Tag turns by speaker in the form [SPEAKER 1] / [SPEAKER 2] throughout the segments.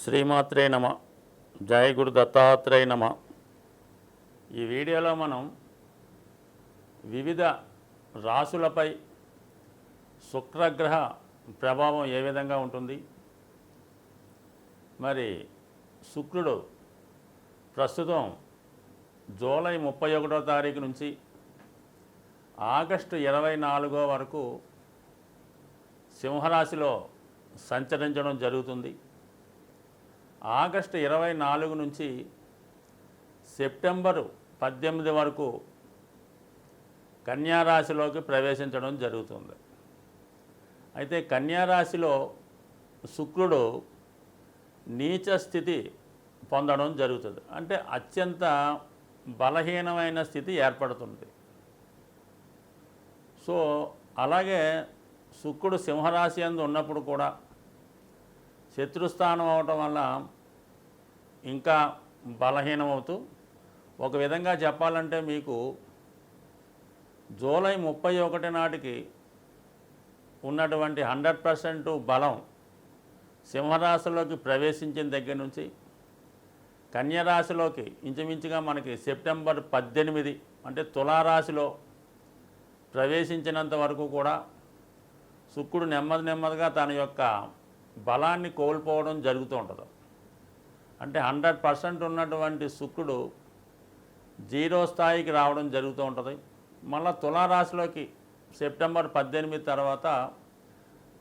[SPEAKER 1] శ్రీమాత్రే నమ. జయ గురు దత్తాత్రేయ నమ. ఈ వీడియోలో మనం వివిధ రాశులపై శుక్రగ్రహ ప్రభావం ఏ విధంగా ఉంటుంది, మరి శుక్రుడు ప్రస్తుతం జూలై 31వ తారీఖు నుంచి ఆగస్టు 24 వరకు సింహరాశిలో సంచరించడం జరుగుతుంది. ఆగస్టు 24 నుంచి సెప్టెంబరు 18 వరకు కన్యారాశిలోకి ప్రవేశించడం జరుగుతుంది. అయితే కన్యారాశిలో శుక్రుడు నీచ స్థితి పొందడం జరుగుతుంది. అంటే అత్యంత బలహీనమైన స్థితి ఏర్పడుతుంది. సో అలాగే శుక్రుడు సింహరాశి యందు ఉన్నప్పుడు కూడా శత్రుస్థానం అవటం వల్ల ఇంకా బలహీనమవుతూ, ఒక విధంగా చెప్పాలంటే మీకు జూలై 31 నాటికి ఉన్నటువంటి 100% బలం సింహరాశిలోకి ప్రవేశించిన దగ్గర నుంచి కన్యరాశిలోకి ఇంచుమించుగా మనకి సెప్టెంబర్ 18 అంటే తులారాశిలో ప్రవేశించినంత వరకు కూడా శుక్రుడు నెమ్మదిగా తన యొక్క బలాన్ని కోల్పోవడం జరుగుతూ ఉంటుంది. అంటే 100% ఉన్నటువంటి శుక్రుడు 0 స్థాయికి రావడం జరుగుతూ ఉంటుంది. మళ్ళీ తులారాశిలోకి సెప్టెంబర్ 18 తర్వాత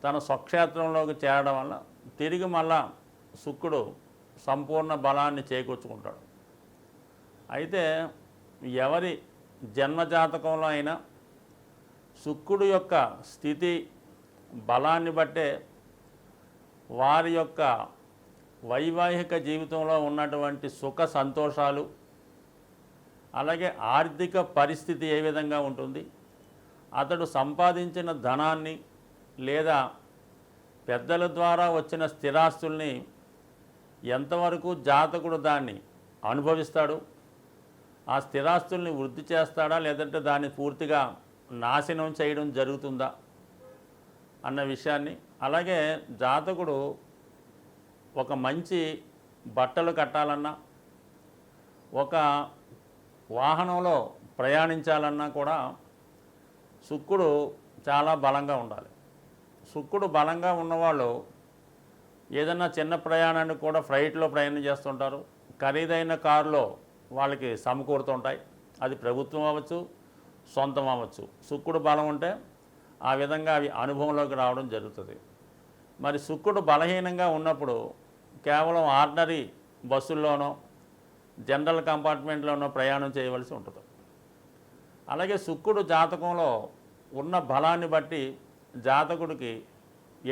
[SPEAKER 1] తన స్వక్షేత్రంలోకి చేరడం వల్ల తిరిగి మళ్ళా శుక్రుడు సంపూర్ణ బలాన్ని చేకూర్చుకుంటాడు. అయితే ఎవరి జన్మజాతకంలో అయినా శుక్రుడు యొక్క స్థితి బలాన్ని బట్టే వారి యొక్క వైవాహిక జీవితంలో ఉన్నటువంటి సుఖ సంతోషాలు, అలాగే ఆర్థిక పరిస్థితి ఏ విధంగా ఉంటుంది, అతడు సంపాదించిన ధనాన్ని లేదా పెద్దల ద్వారా వచ్చిన స్థిరాస్తుల్ని ఎంతవరకు జాతకుడు దాన్ని అనుభవిస్తాడు, ఆ స్థిరాస్తుల్ని వృద్ధి చేస్తాడా లేదంటే దాన్ని పూర్తిగా నాశనం చేయడం జరుగుతుందా అన్న విషయాన్ని, అలాగే జాతకుడు ఒక మంచి బట్టలు కట్టాలన్నా, ఒక వాహనంలో ప్రయాణించాలన్నా కూడా శుక్రుడు చాలా బలంగా ఉండాలి. శుక్రుడు బలంగా ఉన్నవాళ్ళు ఏదన్నా చిన్న ప్రయాణాన్ని కూడా ఫ్లైట్లో ప్రయాణం చేస్తుంటారు. ఖరీదైన కారులో వాళ్ళకి సమకూరుతుంటాయి. అది ప్రభుత్వం అవ్వచ్చు, సొంతం అవ్వచ్చు. శుక్రుడు బలం ఉంటే ఆ విధంగా అవి అనుభవంలోకి రావడం జరుగుతుంది. మరి శుక్రుడు బలహీనంగా ఉన్నప్పుడు కేవలం ఆర్డినరీ బస్సుల్లోనో జనరల్ కంపార్ట్మెంట్లోనో ప్రయాణం చేయవలసి ఉంటుంది. అలాగే శుక్రుడు జాతకంలో ఉన్న బలాన్ని బట్టి జాతకుడికి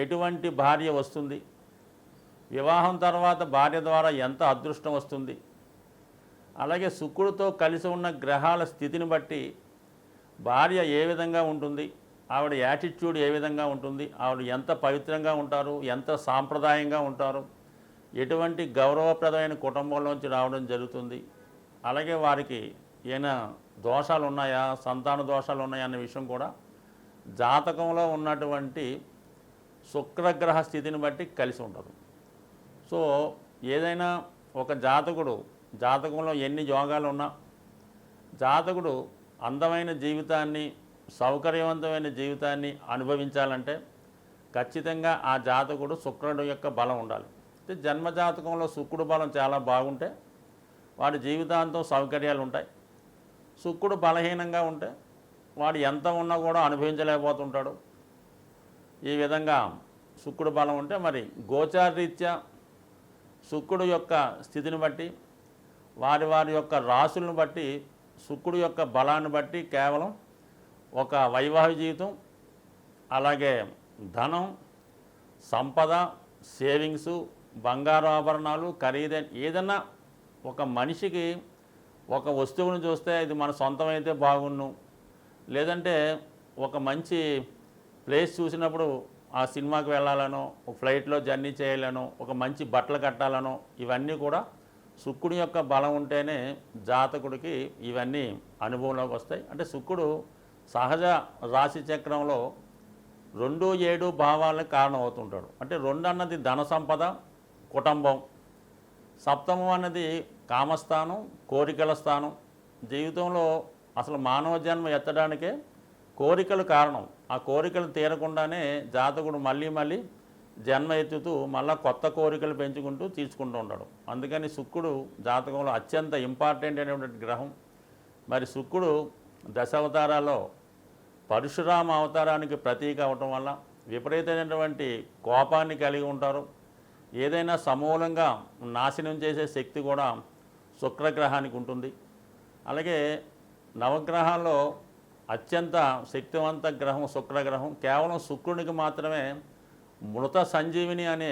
[SPEAKER 1] ఎటువంటి భార్య వస్తుంది, వివాహం తర్వాత భార్య ద్వారా ఎంత అదృష్టం వస్తుంది, అలాగే శుక్రుడితో కలిసి ఉన్న గ్రహాల స్థితిని బట్టి భార్య ఏ విధంగా ఉంటుంది, ఆవిడ యాటిట్యూడ్ ఏ విధంగా ఉంటుంది, ఆవిడ ఎంత పవిత్రంగా ఉంటారు, ఎంత సాంప్రదాయంగా ఉంటారు, ఎటువంటి గౌరవప్రదమైన కుటుంబంలోంచి రావడం జరుగుతుంది, అలాగే వారికి ఏమైనా దోషాలు ఉన్నాయా, సంతాన దోషాలు ఉన్నాయా అనే విషయం కూడా జాతకంలో ఉన్నటువంటి శుక్రగ్రహ స్థితిని బట్టి కలిసి ఉంటుంది. సో ఏదైనా ఒక జాతకంలో ఎన్ని యోగాలు ఉన్నా జాతకుడు అందమైన జీవితాన్ని, సౌకర్యవంతమైన జీవితాన్ని అనుభవించాలంటే ఖచ్చితంగా ఆ జాతకుడు శుక్రుడు యొక్క బలం ఉండాలి. అంటే జన్మజాతకంలో శుక్రుడు బలం చాలా బాగుంటే వాడి జీవితాంతం సౌకర్యాలు ఉంటాయి. శుక్రుడు బలహీనంగా ఉంటే వాడు ఎంత ఉన్నా కూడా అనుభవించలేకపోతుంటాడు. ఈ విధంగా శుక్రుడు బలం ఉంటే మరి గోచారరీత్యా శుక్రుడు యొక్క స్థితిని బట్టి వారి యొక్క రాశులను బట్టి శుక్రుడు యొక్క బలాన్ని బట్టి కేవలం ఒక వైవాహిక జీవితం, అలాగే ధనం, సంపద, సేవింగ్సు, బంగారు ఆభరణాలు, ఖరీదైన ఏదన్నా ఒక మనిషికి ఒక వస్తువును చూస్తే ఇది మన సొంతమైతే బాగున్ను, లేదంటే ఒక మంచి ప్లేస్ చూసినప్పుడు ఆ సినిమాకి వెళ్ళాలనో, ఒక ఫ్లైట్లో జర్నీ చేయాలనో, ఒక మంచి బట్టలు కట్టాలనో, ఇవన్నీ కూడా శుక్రుడి యొక్క బలం ఉంటేనే జాతకుడికి ఇవన్నీ అనుభవంలోకి వస్తాయి. అంటే శుక్రుడు సహజ రాశి చక్రంలో 2, 7 భావాలకు కారణం అవుతుంటాడు. అంటే 2 అన్నది ధన సంపద, కుటుంబం, సప్తమం అన్నది కామస్థానం, కోరికల స్థానం. జీవితంలో అసలు మానవ జన్మ ఎత్తడానికే కోరికలు కారణం. ఆ కోరికలు తీరకుండానే జాతకుడు మళ్ళీ మళ్ళీ జన్మ ఎత్తుతూ మళ్ళీ కొత్త కోరికలు పెంచుకుంటూ తీసుకుంటూ ఉంటాడు. అందుకని శుక్రుడు జాతకంలో అత్యంత ఇంపార్టెంట్ అయినటువంటి గ్రహం. మరి శుక్రుడు దశావతారాల్లో పరశురామ అవతారానికి ప్రతీక అవటం వల్ల విపరీతమైనటువంటి కోపాన్ని కలిగి ఉంటారు. ఏదైనా సమూలంగా నాశనం చేసే శక్తి కూడా శుక్రగ్రహానికి ఉంటుంది. అలాగే నవగ్రహాల్లో అత్యంత శక్తివంత గ్రహం శుక్రగ్రహం. కేవలం శుక్రునికి మాత్రమే మృత సంజీవిని అనే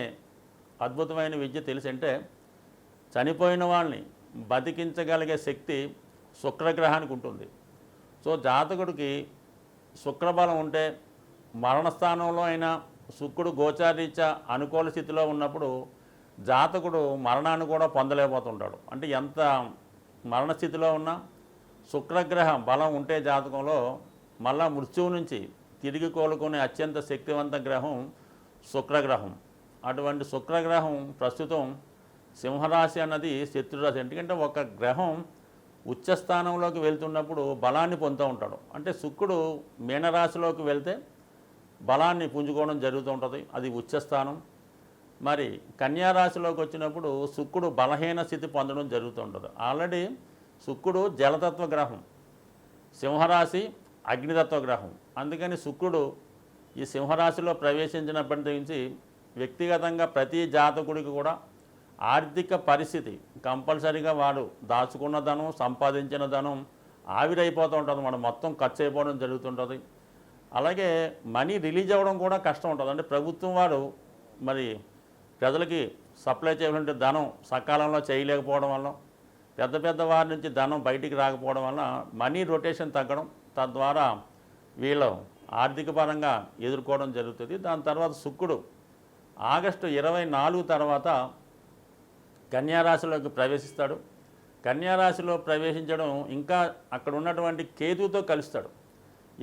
[SPEAKER 1] అద్భుతమైన విద్య తెలిసి, అంటే చనిపోయిన వాళ్ళని బతికించగలిగే శక్తి శుక్రగ్రహానికి ఉంటుంది. సో జాతకుడికి శుక్రబలం ఉంటే మరణస్థానంలో అయినా శుక్రుడు గోచారీత్యా అనుకూల స్థితిలో ఉన్నప్పుడు జాతకుడు మరణాన్ని కూడా పొందలేకపోతుంటాడు. అంటే ఎంత మరణస్థితిలో ఉన్నా శుక్రగ్రహ బలం ఉంటే జాతకంలో మళ్ళా మృత్యువు నుంచి తిరిగి కోలుకునే అత్యంత శక్తివంత గ్రహం శుక్రగ్రహం. అటువంటి శుక్రగ్రహం ప్రస్తుతం సింహరాశి అన్నది శత్రురాశి. ఎందుకంటే ఒక గ్రహం ఉచ్చస్థానంలోకి వెళ్తున్నప్పుడు బలాన్ని పొందుతూ ఉంటాడు. అంటే శుక్రుడు మీనరాశిలోకి వెళ్తే బలాన్ని పుంజుకోవడం జరుగుతూ ఉంటుంది, అది ఉచ్చస్థానం. మరి కన్యారాశిలోకి వచ్చినప్పుడు శుక్రుడు బలహీన స్థితి పొందడం జరుగుతూ ఉంటుంది. ఆల్రెడీ శుక్రుడు జలతత్వ గ్రహం, సింహరాశి అగ్నితత్వ గ్రహం. అందుకని శుక్రుడు ఈ సింహరాశిలో ప్రవేశించినప్పటి నుంచి వ్యక్తిగతంగా ప్రతి జాతకుడికి కూడా ఆర్థిక పరిస్థితి కంపల్సరీగా వాడు దాచుకున్న ధనం, సంపాదించిన ధనం ఆవిరైపోతూ ఉంటుంది, మనం మొత్తం ఖర్చు అయిపోవడం జరుగుతుంటుంది. అలాగే మనీ రిలీజ్ అవ్వడం కూడా కష్టం ఉంటుంది. అంటే ప్రభుత్వం వారు మరి ప్రజలకి సప్లై చేయవలసిన ధనం సకాలంలో చేయలేకపోవడం వల్ల, పెద్ద పెద్ద వారి నుంచి ధనం బయటికి రాకపోవడం వల్ల మనీ రొటేషన్ తగ్గడం, తద్వారా వీళ్ళు ఆర్థిక పరంగా ఎదుర్కోవడం జరుగుతుంది. దాని తర్వాత శుక్రుడు ఆగస్టు 24 తర్వాత కన్యారాశిలోకి ప్రవేశిస్తాడు. కన్యారాశిలో ప్రవేశించడం ఇంకా అక్కడ ఉన్నటువంటి కేతుతో కలుస్తాడు.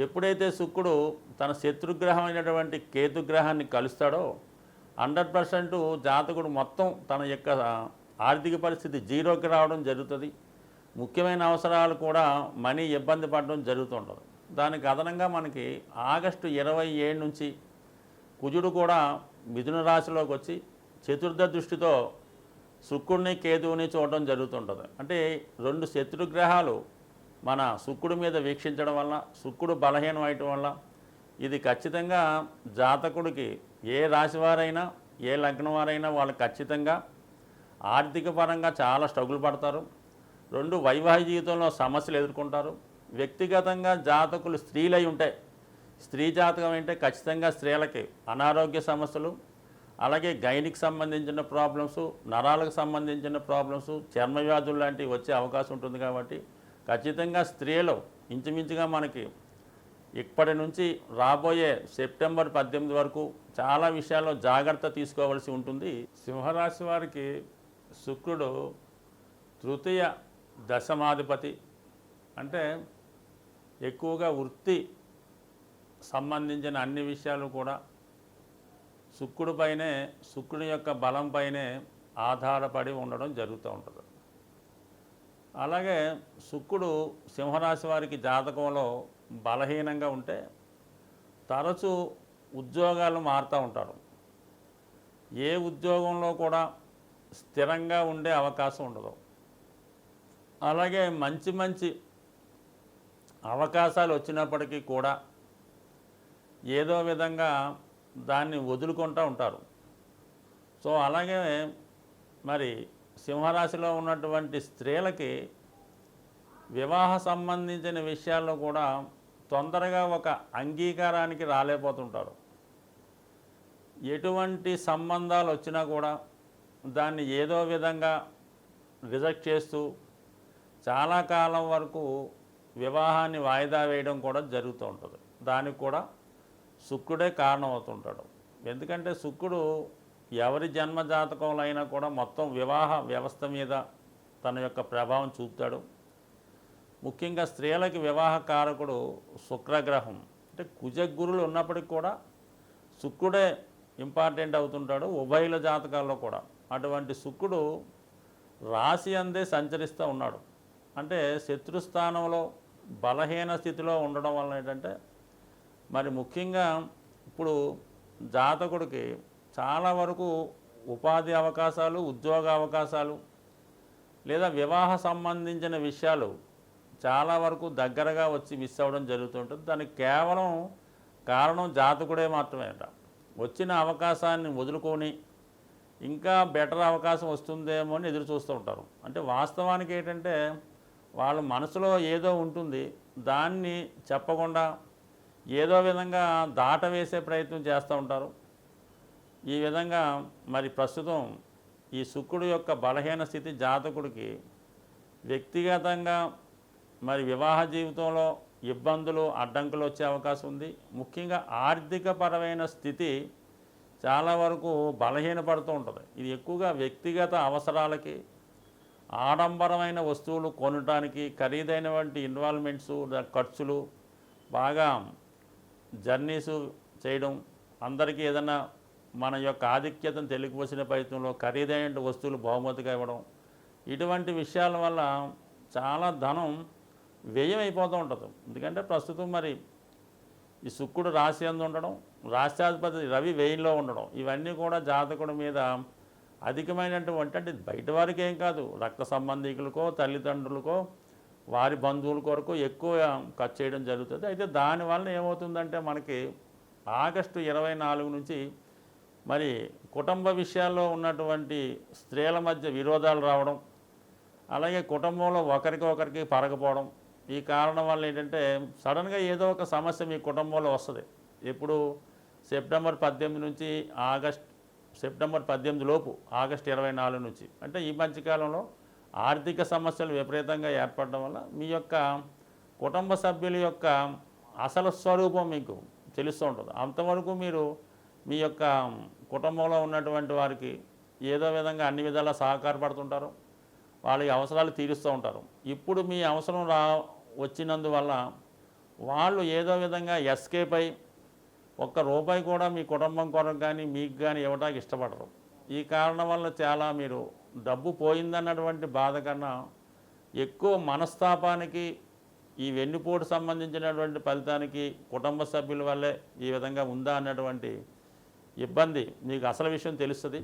[SPEAKER 1] ఎప్పుడైతే శుక్రుడు తన శత్రుగ్రహం అయినటువంటి కేతుగ్రహాన్ని కలుస్తాడో 100% జాతకుడు మొత్తం తన యొక్క ఆర్థిక పరిస్థితి జీరోకి రావడం జరుగుతుంది. ముఖ్యమైన అవసరాలు కూడా మనీ ఇబ్బంది పడడం జరుగుతుంటుంది. దానికి అదనంగా మనకి ఆగస్టు 27 నుంచి కుజుడు కూడా మిథున రాశిలోకి వచ్చి చతుర్థ దృష్టితో శుక్రుడిని కేతువుని చూడడం జరుగుతుంటుంది. అంటే 2 శత్రుగ్రహాలు మన శుక్రుడి మీద వీక్షించడం వల్ల, శుక్రుడు బలహీనం అవటం వల్ల ఇది ఖచ్చితంగా జాతకుడికి ఏ రాశివారైనా ఏ లగ్నం వారైనా వాళ్ళు ఖచ్చితంగా ఆర్థిక పరంగా చాలా స్ట్రగుల్ పడతారు. 2 వైవాహిక జీవితంలో సమస్యలు ఎదుర్కొంటారు. వ్యక్తిగతంగా జాతకులు స్త్రీలై ఉంటాయి, స్త్రీ జాతకం అంటే ఖచ్చితంగా స్త్రీలకి అనారోగ్య సమస్యలు, అలాగే గైనికి సంబంధించిన ప్రాబ్లమ్స్, నరాలకు సంబంధించిన ప్రాబ్లమ్స్, చర్మ వ్యాధులు లాంటివి వచ్చే అవకాశం ఉంటుంది. కాబట్టి ఖచ్చితంగా స్త్రీలు ఇంచుమించుగా మనకి ఇప్పటి నుంచి రాబోయే సెప్టెంబర్ 18 వరకు చాలా విషయాల్లో జాగ్రత్త తీసుకోవాల్సి ఉంటుంది. సింహరాశి వారికి శుక్రుడు తృతీయ దశమాధిపతి. అంటే ఎక్కువగా వృత్తి సంబంధించిన అన్ని విషయాలు కూడా శుక్రుడిపైనే, శుక్రుని యొక్క బలంపైనే ఆధారపడి ఉండడం జరుగుతూ ఉంటుంది. అలాగే శుక్రుడు సింహరాశి వారికి జాతకంలో బలహీనంగా ఉంటే తరచూ ఉద్యోగాలు మారుతూ ఉంటారు. ఏ ఉద్యోగంలో కూడా స్థిరంగా ఉండే అవకాశం ఉండదు. అలాగే మంచి మంచి అవకాశాలు వచ్చినప్పటికీ కూడా ఏదో విధంగా దాన్ని వదులుకుంటూ ఉంటారు. సో అలాగే మరి సింహరాశిలో ఉన్నటువంటి స్త్రీలకి వివాహ సంబంధించిన విషయాల్లో కూడా తొందరగా ఒక అంగీకారానికి రాలేకపోతుంటారు. ఎటువంటి సంబంధాలు వచ్చినా కూడా దాన్ని ఏదో విధంగా రిజెక్ట్ చేస్తూ చాలా కాలం వరకు వివాహాన్ని వాయిదా వేయడం కూడా జరుగుతూ ఉంటుంది. దానికి కూడా శుక్రుడే కారణం అవుతుంటాడు. ఎందుకంటే శుక్రుడు ఎవరి జన్మ జాతకంలో అయినా కూడా మొత్తం వివాహ వ్యవస్థ మీద తన యొక్క ప్రభావం చూపుతాడు. ముఖ్యంగా స్త్రీలకి వివాహ కారకుడు శుక్రగ్రహం. అంటే కుజగురులు ఉన్నప్పటికీ కూడా శుక్రుడే ఇంపార్టెంట్ అవుతుంటాడు ఉభయుల జాతకాల్లో కూడా. అటువంటి శుక్రుడు రాశి అందే సంచరిస్తూ ఉన్నాడు. అంటే శత్రుస్థానంలో బలహీన స్థితిలో ఉండడం వలన ఏంటంటే మరి ముఖ్యంగా ఇప్పుడు జాతకుడికి చాలా వరకు ఉపాధి అవకాశాలు, ఉద్యోగ అవకాశాలు లేదా వివాహ సంబంధించిన విషయాలు చాలా వరకు దగ్గరగా వచ్చి మిస్ అవ్వడం జరుగుతుంటుంది. దానికి కేవలం కారణం జాతకుడే మాత్రమే అంట. వచ్చిన అవకాశాన్ని వదులుకొని ఇంకా బెటర్ అవకాశం వస్తుందేమో అని ఎదురు చూస్తూ ఉంటారు. అంటే వాస్తవానికి ఏంటంటే వాళ్ళ మనసులో ఏదో ఉంటుంది, దాన్ని చెప్పకుండా ఏదో విధంగా దాటవేసే ప్రయత్నం చేస్తూ ఉంటారు. ఈ విధంగా మరి ప్రస్తుతం ఈ శుక్రుడు యొక్క బలహీన స్థితి జాతకుడికి వ్యక్తిగతంగా మరి వివాహ జీవితంలో ఇబ్బందులు, అడ్డంకులు వచ్చే అవకాశం ఉంది. ముఖ్యంగా ఆర్థికపరమైన స్థితి చాలా వరకు బలహీనపడుతూ ఉంటుంది. ఇది ఎక్కువగా వ్యక్తిగత అవసరాలకి, ఆడంబరమైన వస్తువులు కొనడానికి, ఖరీదైనటువంటి ఇన్వాల్వ్మెంట్స్, ఖర్చులు, బాగా జర్నీసు చేయడం, అందరికీ ఏదైనా మన యొక్క ఆధిక్యతను తెలియవలసిన ప్రయత్నంలో ఖరీదైన వస్తువులు బహుమతిగా ఇవ్వడం, ఇటువంటి విషయాల వల్ల చాలా ధనం వ్యయం అయిపోతూ ఉంటుంది. ఎందుకంటే ప్రస్తుతం మరి ఈ శుక్రుడు రాశి అందు ఉండడం, రాష్ట్రాధిపతి రవి వ్యయంలో ఉండడం, ఇవన్నీ కూడా జాతకుడి మీద అధికమైనటువంటి, అంటే బయట వారికి ఏం కాదు, రక్త సంబంధికులకో, తల్లిదండ్రులకో, వారి బంధువుల కొరకు ఎక్కువ ఖర్చు చేయడం జరుగుతుంది. అయితే దానివల్ల ఏమవుతుందంటే మనకి ఆగస్టు 24 నుంచి మరి కుటుంబ విషయాల్లో ఉన్నటువంటి స్త్రీల మధ్య విరోధాలు రావడం, అలాగే కుటుంబంలో ఒకరికి పరగపోవడం, ఈ కారణం వల్ల ఏంటంటే సడన్గా ఏదో ఒక సమస్య మీ కుటుంబంలో వస్తుంది. ఎప్పుడు సెప్టెంబర్ 18 నుంచి సెప్టెంబర్ 18 లోపు ఆగస్టు 24 నుంచి, అంటే ఈ మధ్యకాలంలో ఆర్థిక సమస్యలు విపరీతంగా ఏర్పడడం వల్ల మీ యొక్క కుటుంబ సభ్యుల యొక్క అసలు స్వరూపం మీకు తెలుస్తూ ఉంటుంది. అంతవరకు మీరు మీ యొక్క కుటుంబంలో ఉన్నటువంటి వారికి ఏదో విధంగా అన్ని విధాలా సహకారపడుతుంటారు, వాళ్ళ అవసరాలు తీరుస్తూ ఉంటారు. ఇప్పుడు మీ అవసరం వచ్చినందువల్ల వాళ్ళు ఏదో విధంగా ఎస్కేప్ అయి ఒక్క రూపాయి కూడా మీ కుటుంబం కొరకు కానీ మీకు కానీ ఇవ్వడానికి ఇష్టపడరు. ఈ కారణం వల్ల చాలా మీరు డబ్బు పోయిందన్నటువంటి బాధ కన్నా ఎక్కువ మనస్తాపానికి, ఈ వెన్నుపోటు సంబంధించినటువంటి ఫలితానికి కుటుంబ సభ్యుల వల్లే ఈ విధంగా ఉందా అన్నటువంటి ఇబ్బంది మీకు అసలు విషయం తెలుస్తుంది.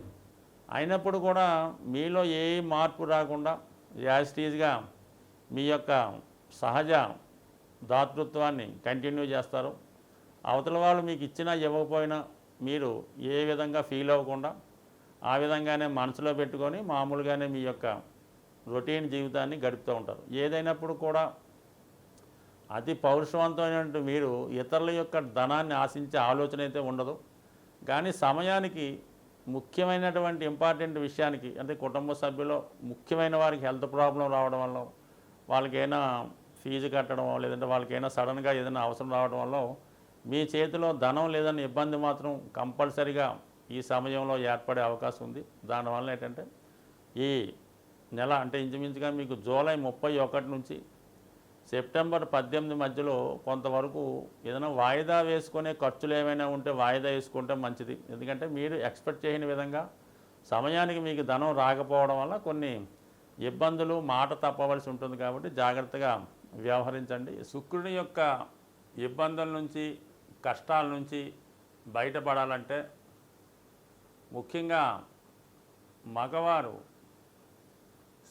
[SPEAKER 1] అయినప్పుడు కూడా మీలో ఏ మార్పు రాకుండా యాజిటీజ్గా మీ యొక్క సహజ దాతృత్వాన్ని కంటిన్యూ చేస్తారు. అవతల వాళ్ళు మీకు ఇచ్చినా ఇవ్వకపోయినా మీరు ఏ విధంగా ఫీల్ అవ్వకుండా ఆ విధంగానే మనసులో పెట్టుకొని మామూలుగానే మీ యొక్క రొటీన్ జీవితాన్ని గడుపుతూ ఉంటారు. ఏదైనప్పుడు కూడా అతి పౌరుషవంతమైనటువంటి మీరు ఇతరుల యొక్క ధనాన్ని ఆశించే ఆలోచన అయితే ఉండదు. కానీ సమయానికి ముఖ్యమైనటువంటి ఇంపార్టెంట్ విషయానికి, అంటే కుటుంబ సభ్యులు ముఖ్యమైన వారికి హెల్త్ ప్రాబ్లం రావడం వల్ల, వాళ్ళకైనా ఫీజు కట్టడం, లేదంటే వాళ్ళకైనా సడన్గా ఏదైనా అవసరం రావడం వల్ల మీ చేతిలో ధనం లేదన్న ఇబ్బంది మాత్రం కంపల్సరిగా ఈ సమయంలో ఏర్పడే అవకాశం ఉంది. దానివల్ల ఏంటంటే ఈ నెల, అంటే ఇంచుమించుగా మీకు జూలై 31 నుంచి సెప్టెంబర్ 18 మధ్యలో కొంతవరకు ఏదైనా వాయిదా వేసుకునే ఖర్చులు ఏమైనా ఉంటే వాయిదా వేసుకుంటే మంచిది. ఎందుకంటే మీరు ఎక్స్పెక్ట్ చేయని విధంగా సమయానికి మీకు ధనం రాకపోవడం వల్ల కొన్ని ఇబ్బందులు, మాట తప్పవలసి ఉంటుంది. కాబట్టి జాగ్రత్తగా వ్యవహరించండి. శుక్రుని యొక్క ఇబ్బందుల నుంచి, కష్టాల నుంచి బయటపడాలంటే ముఖ్యంగా మగవారు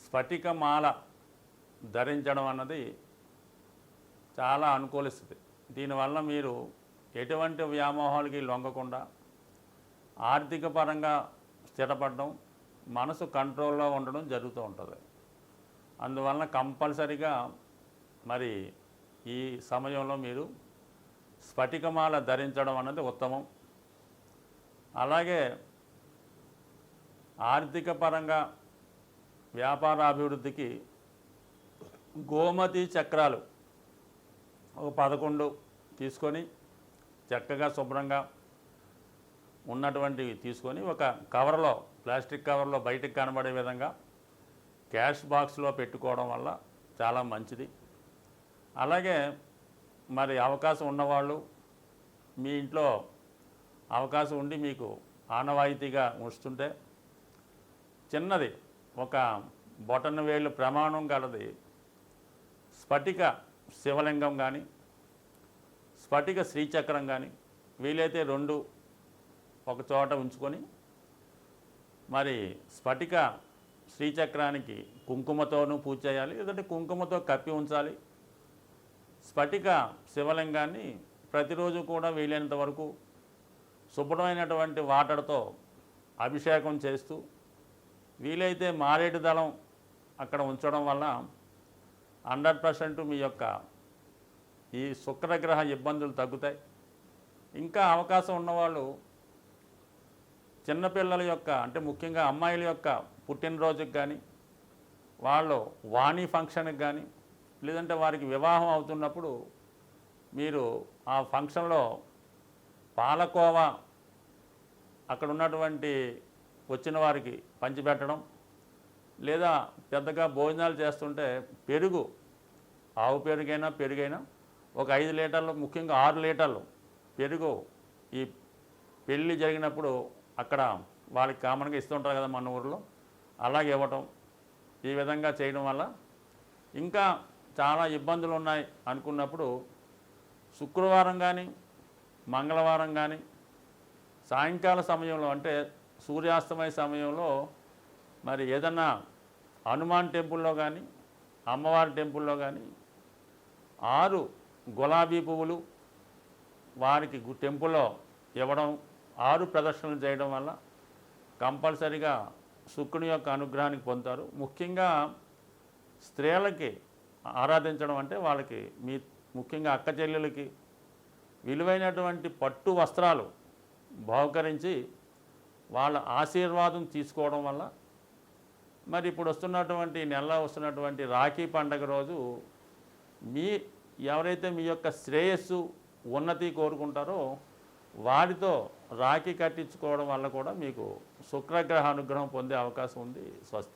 [SPEAKER 1] స్ఫటికమాల ధరించడం అన్నది చాలా అనుకూలిస్తుంది. దీనివల్ల మీరు ఎటువంటి వ్యామోహాలకి లొంగకుండా ఆర్థిక పరంగా స్థిరపడడం, మనసు కంట్రోల్లో ఉండడం జరుగుతూ ఉంటుంది. అందువలన కంపల్సరిగా మరి ఈ సమయంలో మీరు స్ఫటికమాల ధరించడం అన్నది ఉత్తమం. అలాగే ఆర్థిక పరంగా వ్యాపార అభివృద్ధికి గోమతి చక్రాలు ఒక 11 తీసుకొని చక్కగా శుభ్రంగా ఉన్నటువంటివి తీసుకొని ఒక కవర్లో, ప్లాస్టిక్ కవర్లో బయటకు కనబడే విధంగా క్యాష్ బాక్స్లో పెట్టుకోవడం వల్ల చాలా మంచిది. అలాగే మరి అవకాశం ఉన్నవాళ్ళు, మీ ఇంట్లో అవకాశం ఉండి మీకు ఆనవాయితీగా ఉంచుతుంటే చిన్నది ఒక బొటన వేలు ప్రమాణం గలది స్ఫటిక శివలింగం కానీ స్ఫటిక శ్రీచక్రం కానీ వీలైతే రెండు ఒక చోట ఉంచుకొని మరి స్ఫటిక శ్రీచక్రానికి కుంకుమతోనూ పూజ చేయాలి, లేదంటే కుంకుమతో కప్పి ఉంచాలి. స్ఫటిక శివలింగాన్ని ప్రతిరోజు కూడా వీలైనంత వరకు శుభ్రమైనటువంటి వాటర్తో అభిషేకం చేస్తూ వీలైతే మారేడు దళం అక్కడ ఉంచడం వల్ల 100% మీ యొక్క ఈ శుక్రగ్రహ ఇబ్బందులు తగ్గుతాయి. ఇంకా అవకాశం ఉన్నవాళ్ళు చిన్నపిల్లల యొక్క అంటే ముఖ్యంగా అమ్మాయిల యొక్క పుట్టినరోజుకి కానీ వాళ్ళు వాణి ఫంక్షన్కి కానీ లేదంటే వారికి వివాహం అవుతున్నప్పుడు మీరు ఆ ఫంక్షన్లో పాలకోవా అక్కడ ఉన్నటువంటి వచ్చిన వారికి పంచిపెట్టడం, లేదా పెద్దగా భోజనాలు చేస్తుంటే పెరుగు, ఆవు పెరుగైనా ఒక 5 లీటర్లు, ముఖ్యంగా 6 లీటర్లు పెరుగు ఈ పెళ్ళి జరిగినప్పుడు అక్కడ వాళ్ళకి కామన్గా ఇస్తుంటారు కదా మన ఊరిలో, అలాగే ఇవ్వటం. ఈ విధంగా చేయడం వల్ల ఇంకా చాలా ఇబ్బందులు ఉన్నాయి అనుకున్నప్పుడు శుక్రవారం కానీ మంగళవారం కానీ సాయంకాల సమయంలో అంటే సూర్యాస్తమయ సమయంలో మరి ఏదన్నా హనుమాన్ టెంపుల్లో కానీ అమ్మవారి టెంపుల్లో కానీ 6 గులాబీ పువ్వులు వారికి టెంపుల్లో ఇవ్వడం, 6 ప్రదర్శనలు చేయడం వల్ల కంపల్సరిగా శుక్రుని యొక్క అనుగ్రహానికి పొందుతారు. ముఖ్యంగా స్త్రీలకి ఆరాధించడం అంటే వాళ్ళకి ముఖ్యంగా అక్క చెల్లెలకి విలువైనటువంటి పట్టు వస్త్రాలు బహుకరించి వాళ్ళ ఆశీర్వాదం తీసుకోవడం వల్ల మరి ఇప్పుడు వస్తున్నటువంటి నెలలో వస్తున్నటువంటి రాఖీ పండగ రోజు ఎవరైతే మీ యొక్క శ్రేయస్సు ఉన్నతి కోరుకుంటారో వారితో రాఖీ కట్టించుకోవడం వల్ల కూడా మీకు శుక్రగ్రహ అనుగ్రహం పొందే అవకాశం ఉంది. స్వస్తి.